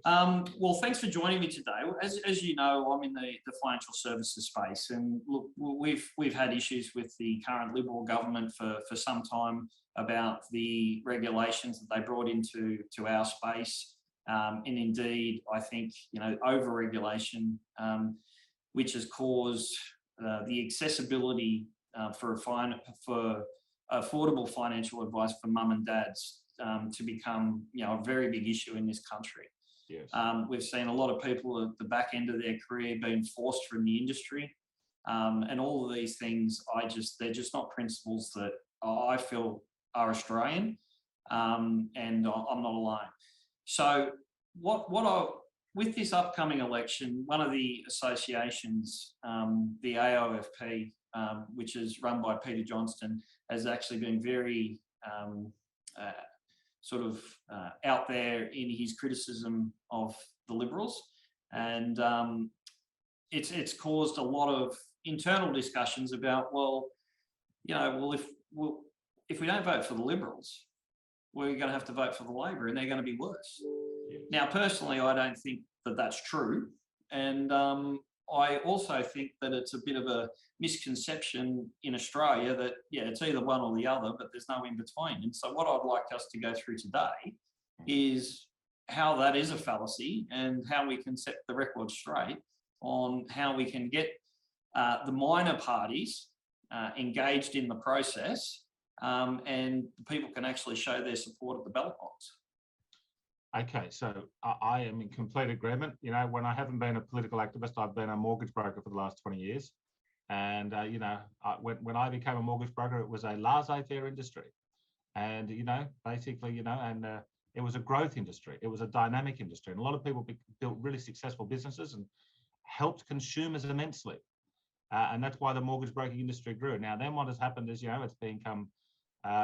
Well, thanks for joining me today. As you know, I'm in the financial services space, and look, we've had issues with the current Liberal government for some time about the regulations that they brought into our space, and indeed, I think overregulation, which has caused the accessibility for affordable financial advice for mum and dads to become a very big issue in this country. Yes. We've seen a lot of people at the back end of their career being forced from the industry, and all of these things, they're just not principles that I feel are Australian, and I'm not alone. So with this upcoming election, one of the associations, the AIOFP, which is run by Peter Johnston, has actually been very out there in his criticism of the Liberals, and it's caused a lot of internal discussions about, if we don't vote for the Liberals, we're going to have to vote for the Labor, and they're going to be worse. Yes. Now, personally, I don't think that that's true, and I also think that it's a bit of a misconception in Australia that, it's either one or the other, but there's no in between. And so what I'd like us to go through today is how that is a fallacy and how we can set the record straight on how we can get the minor parties engaged in the process, and people can actually show their support at the ballot box. Okay, so I am in complete agreement. When I haven't been a political activist, I've been a mortgage broker for the last 20 years. And, when I became a mortgage broker, it was a laissez-faire industry. And, basically, and it was a growth industry. It was a dynamic industry. And a lot of people built really successful businesses and helped consumers immensely. And that's why the mortgage broking industry grew. Now, then what has happened is, it's become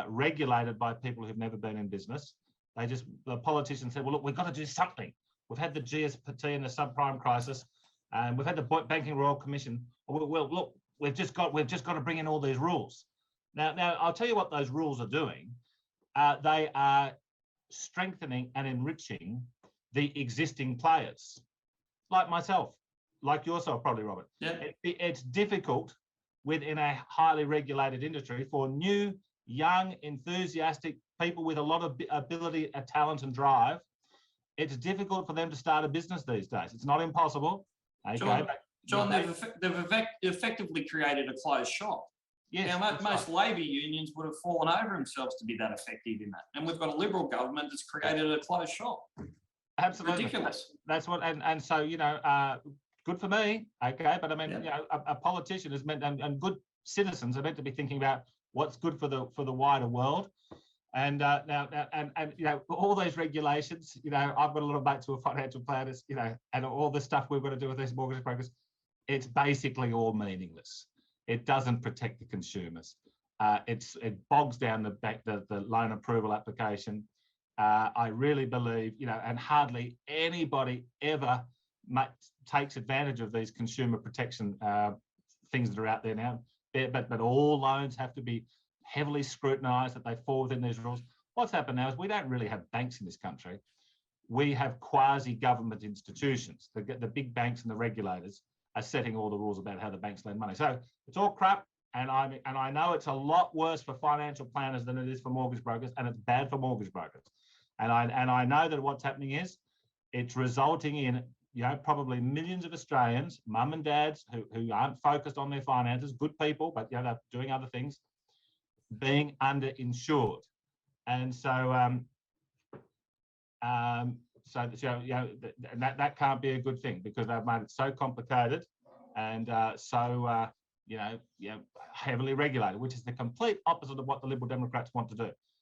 regulated by people who've never been in business. The politicians said, well, look, we've got to do something. We've had the GSPT and the subprime crisis, and we've had the Banking Royal Commission. Well, look, we've just got to bring in all these rules. Now, I'll tell you what those rules are doing. They are strengthening and enriching the existing players, like myself, like yourself, probably, Robert. Yeah. It's difficult within a highly regulated industry for new, young, enthusiastic people with a lot of ability, talent and drive. It's difficult for them to start a business these days. It's not impossible. Okay, John, they've effectively created a closed shop. Yes, now, most Labor unions would have fallen over themselves to be that effective in that. And we've got a Liberal government that's created a closed shop. Absolutely. Ridiculous. That's what, and so, good for me, okay? But I mean, a politician is meant, and good citizens are meant to be thinking about what's good for the wider world. And now, all those regulations, I've got a little back to a financial planners, and all the stuff we've got to do with these mortgage brokers, it's basically all meaningless. It doesn't protect the consumers. It bogs down the loan approval application. I really believe, and hardly anybody ever takes advantage of these consumer protection things that are out there now. But all loans have to be heavily scrutinised, that they fall within these rules. What's happened now is we don't really have banks in this country. We have quasi-government institutions. The big banks and the regulators are setting all the rules about how the banks lend money. So it's all crap, and I know it's a lot worse for financial planners than it is for mortgage brokers, and it's bad for mortgage brokers. And I know that what's happening is it's resulting in probably millions of Australians, mum and dads who aren't focused on their finances, good people, but they're doing other things, being underinsured. And so that can't be a good thing, because they've made it so complicated and so heavily regulated, which is the complete opposite of what the Liberal Democrats want to do.